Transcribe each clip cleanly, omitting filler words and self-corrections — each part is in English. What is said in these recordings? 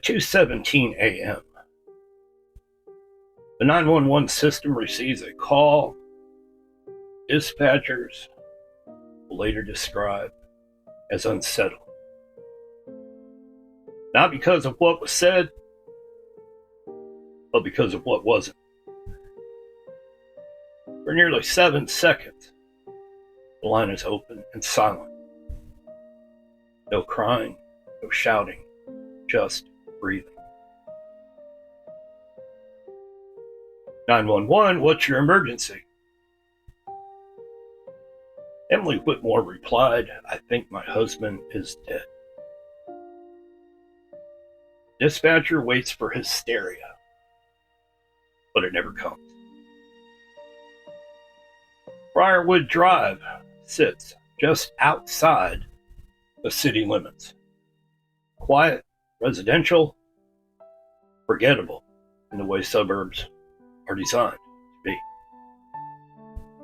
At 2:17 a.m., the 911 system receives a call dispatchers will later describe as unsettling. Not because of what was said, but because of what wasn't. For nearly 7 seconds, the line is open and silent. No crying, no shouting, just breathing. 911, what's your emergency? Emily Whitmore replied, I think my husband is dead. Dispatcher waits for hysteria, but it never comes. Briarwood Drive sits just outside the city limits. Quiet, residential, forgettable in the way suburbs are designed to be.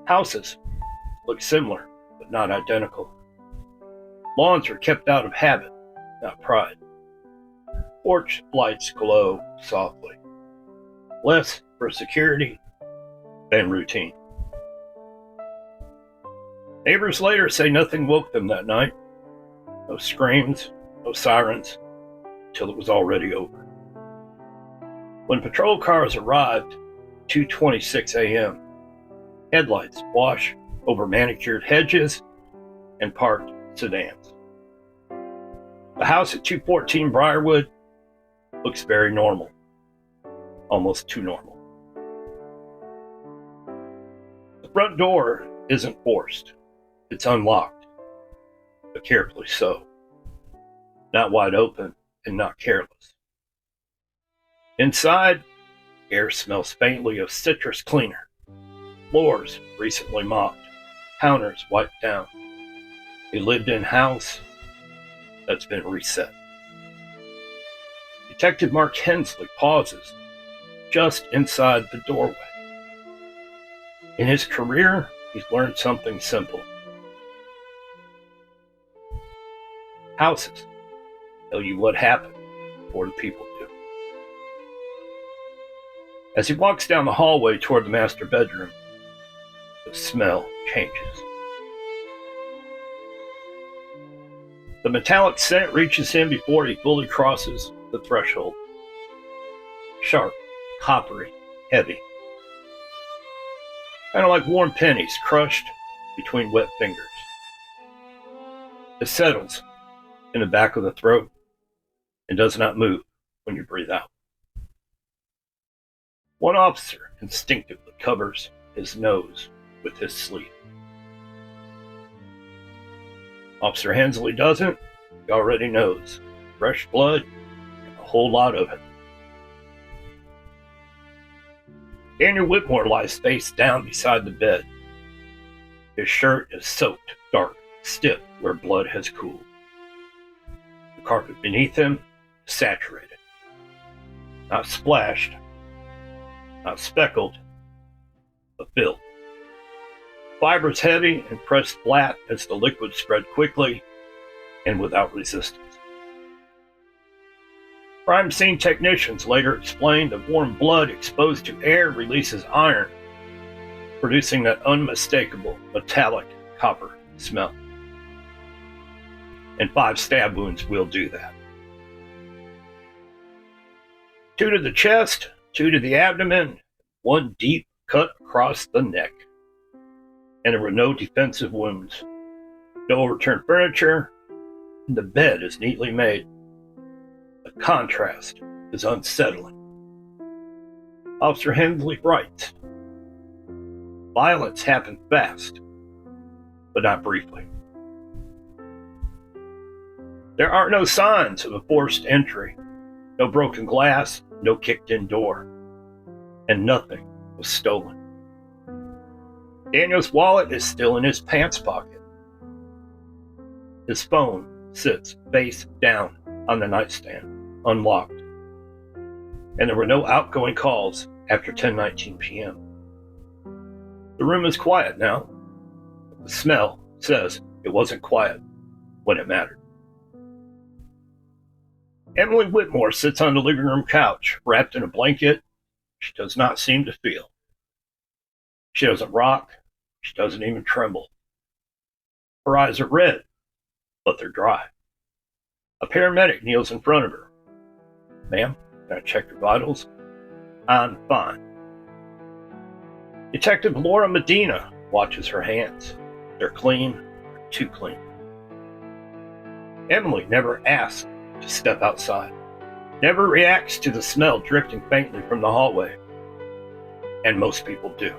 Houses look similar, but not identical. Lawns are kept out of habit, not pride. Porch lights glow softly. Less for security than routine. Neighbors later say nothing woke them that night. No screams, no sirens, till it was already over. When patrol cars arrived, 2:26 a.m., headlights wash over manicured hedges and parked sedans. The house at 214 Briarwood looks very normal, almost too normal. The front door isn't forced. It's unlocked, but carefully so. Not wide open and not careless. Inside, air smells faintly of citrus cleaner. Floors recently mopped, counters wiped down. A lived-in house that's been reset. Detective Mark Hensley pauses just inside the doorway. In his career, he's learned something simple. Houses tell you what happened before the people do. As he walks down the hallway toward the master bedroom, the smell changes. The metallic scent reaches him before he fully crosses the threshold. Sharp, coppery, heavy. Kind of like warm pennies crushed between wet fingers. It settles in the back of the throat and does not move when you breathe out. One officer instinctively covers his nose with his sleeve. Officer Hensley doesn't. He already knows. Fresh blood, and a whole lot of it. Daniel Whitmore lies face down beside the bed. His shirt is soaked, dark, stiff where blood has cooled. The carpet beneath him is saturated. Not splashed, not speckled, but filled. Fibers heavy and pressed flat as the liquid spread quickly and without resistance. Crime scene technicians later explained that warm blood exposed to air releases iron, producing that unmistakable metallic copper smell. And 5 stab wounds will do that. 2 to the chest, 2 to the abdomen, 1 deep cut across the neck. And there were no defensive wounds, no overturned furniture, and the bed is neatly made. The contrast is unsettling. Officer Hensley writes, violence happened fast, but not briefly. There are no signs of a forced entry, no broken glass, no kicked-in door, and nothing was stolen. Daniel's wallet is still in his pants pocket. His phone sits face down on the nightstand, unlocked. And there were no outgoing calls after 10:19 p.m. The room is quiet now. The smell says it wasn't quiet when it mattered. Emily Whitmore sits on the living room couch, wrapped in a blanket. She does not seem to feel. She doesn't rock. She doesn't even tremble. Her eyes are red, but they're dry. A paramedic kneels in front of her. Ma'am, can I check your vitals? I'm fine. Detective Laura Medina watches her hands. They're clean, too clean. Emily never asks to step outside, never reacts to the smell drifting faintly from the hallway. And most people do.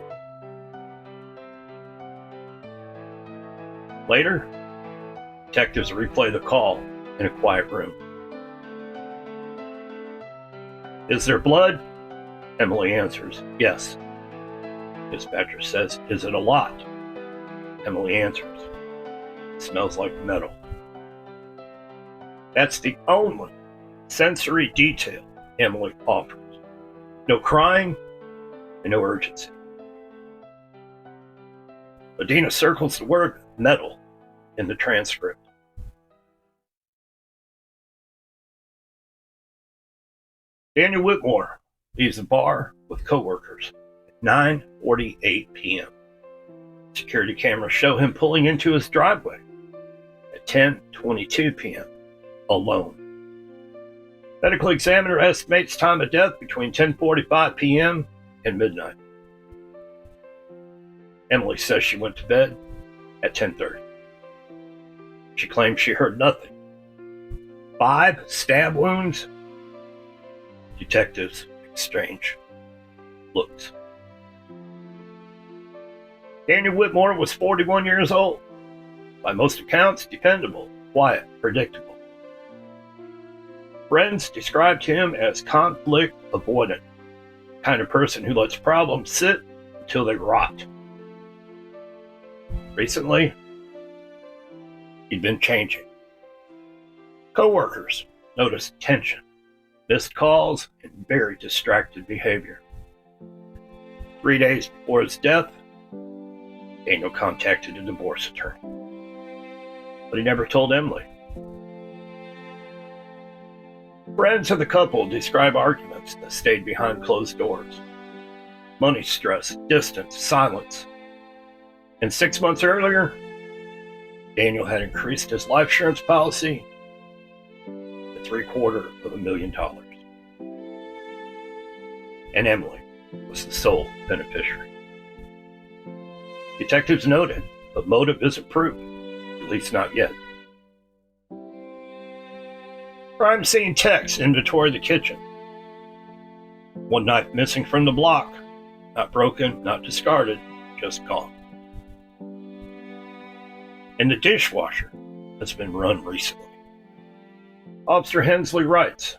Later, detectives replay the call in a quiet room. Is there blood? Emily answers, yes. Dispatcher says, is it a lot? Emily answers, it smells like metal. That's the only sensory detail Emily offers. No crying and no urgency. Medina circles the word metal in the transcript. Daniel Whitmore leaves the bar with coworkers at 9:48 p.m. Security cameras show him pulling into his driveway at 10:22 p.m. alone. Medical examiner estimates time of death between 10:45 p.m. and midnight. Emily says she went to bed at 10:30. She claims she heard nothing. 5 stab wounds. Detectives exchange looks. Daniel Whitmore was 41 years old. By most accounts, dependable, quiet, predictable. Friends described him as conflict avoidant, the kind of person who lets problems sit until they rot. Recently, he'd been changing. Coworkers noticed tension, missed calls, and very distracted behavior. 3 days before his death, Daniel contacted a divorce attorney, but he never told Emily. Friends of the couple describe arguments that stayed behind closed doors. Money stress, distance, silence. And 6 months earlier, Daniel had increased his life insurance policy to $750,000. And Emily was the sole beneficiary. Detectives noted, but motive isn't proven, at least not yet. Crime scene text inventory of the kitchen. One knife missing from the block. Not broken, not discarded, just gone. And the dishwasher has been run recently. Officer Hensley writes,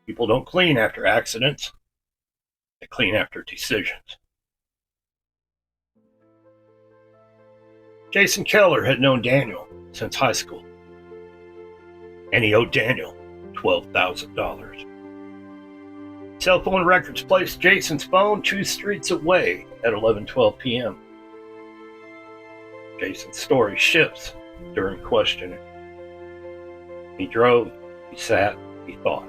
people don't clean after accidents. They clean after decisions. Jason Keller had known Daniel since high school. And he owed Daniel $12,000. Cell phone records placed Jason's phone 2 streets away at 11:12 p.m. Jason's story shifts during questioning. He drove, he sat, he thought.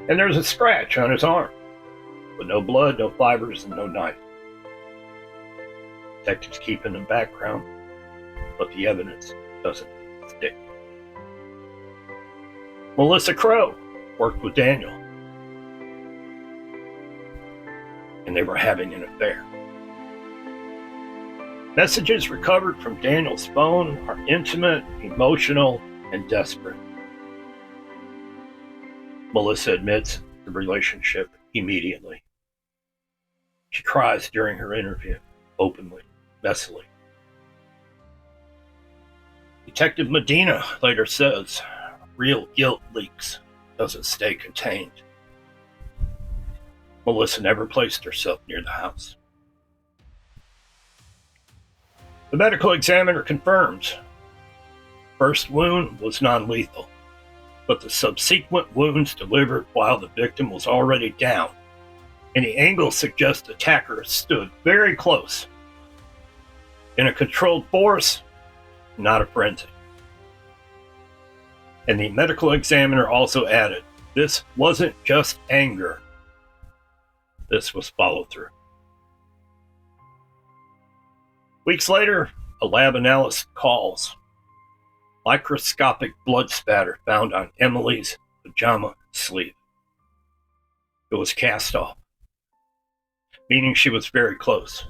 And there's a scratch on his arm, but no blood, no fibers, and no knife. Detectives keep in the background, but the evidence doesn't stick. Melissa Crow worked with Daniel, and they were having an affair. Messages recovered from Daniel's phone are intimate, emotional, and desperate. Melissa admits the relationship immediately. She cries during her interview, openly, messily. Detective Medina later says, real guilt leaks, doesn't stay contained. Melissa never placed herself near the house. The medical examiner confirms first wound was non-lethal, but the subsequent wounds delivered while the victim was already down, and the angle suggests the attacker stood very close. In a controlled force, not a frenzy. And the medical examiner also added, this wasn't just anger. This was follow-through. Weeks later, a lab analyst calls. Microscopic blood spatter found on Emily's pajama sleeve. It was cast off, meaning she was very close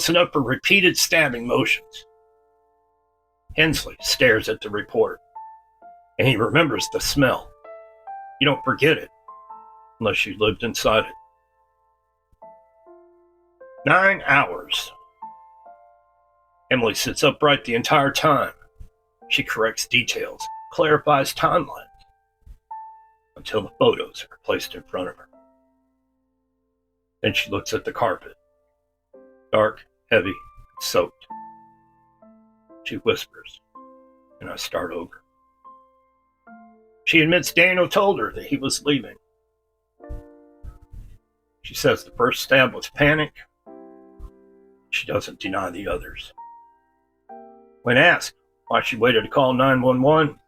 enough for repeated stabbing motions. Hensley stares at the report, and he remembers the smell. You don't forget it unless you lived inside it. 9 hours. Emily sits upright the entire time. She corrects details, clarifies timelines, until the photos are placed in front of her. Then she looks at the carpet. Dark, heavy, and soaked. She whispers, and I start over. She admits Daniel told her that he was leaving. She says the first stab was panic. She doesn't deny the others. When asked why she waited to call 911,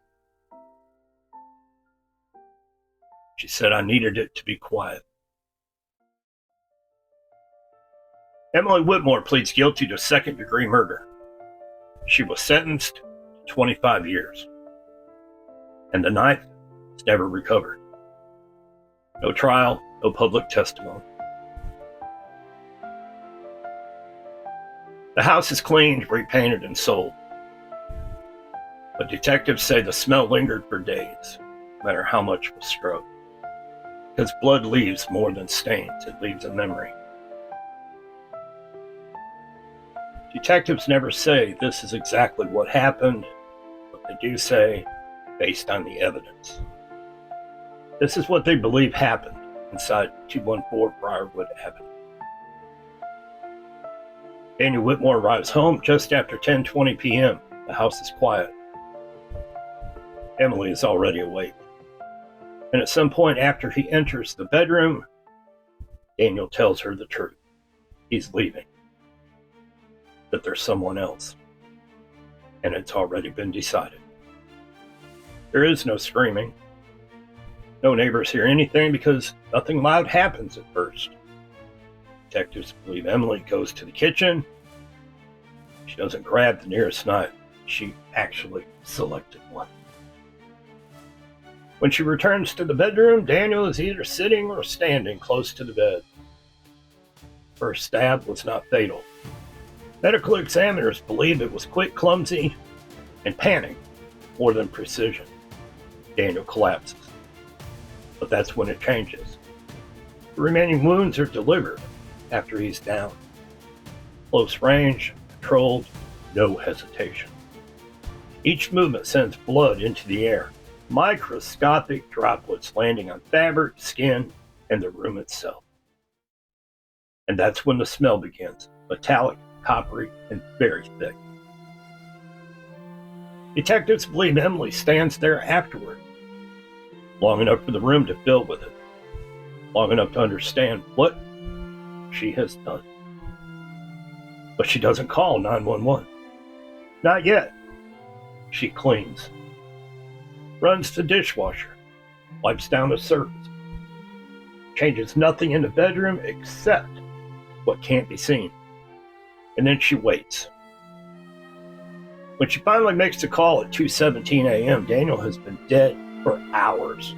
she said, I needed it to be quiet. Emily Whitmore pleads guilty to second-degree murder. She was sentenced to 25 years. And the knife was never recovered. No trial, no public testimony. The house is cleaned, repainted, and sold. But detectives say the smell lingered for days, no matter how much was scrubbed. Because blood leaves more than stains, it leaves a memory. Detectives never say this is exactly what happened, but they do say, based on the evidence. This is what they believe happened inside 214 Briarwood Avenue. Daniel Whitmore arrives home just after 10:20 p.m. The house is quiet. Emily is already awake. And at some point after he enters the bedroom, Daniel tells her the truth. He's leaving. That there's someone else. And it's already been decided. There is no screaming. No neighbors hear anything because nothing loud happens at first. Detectives believe Emily goes to the kitchen. She doesn't grab the nearest knife. She actually selected one. When she returns to the bedroom, Daniel is either sitting or standing close to the bed. First stab was not fatal. Medical examiners believe it was quick, clumsy, and panic more than precision. Daniel collapses. But that's when it changes. The remaining wounds are delivered after he's down. Close range, controlled, no hesitation. Each movement sends blood into the air. Microscopic droplets landing on fabric, skin, and the room itself. And that's when the smell begins. Metallic, coppery, and very thick. Detectives believe Emily stands there afterward, long enough for the room to fill with it, long enough to understand what she has done. But she doesn't call 911. Not yet. She cleans. Runs the dishwasher. Wipes down the surface. Changes nothing in the bedroom except what can't be seen. And then she waits. When she finally makes the call at 2:17 a.m., Daniel has been dead for hours.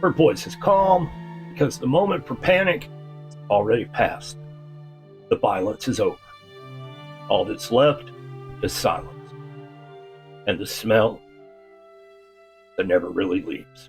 Her voice is calm because the moment for panic is already passed. The violence is over. All that's left is silence. And the smell that never really leaves.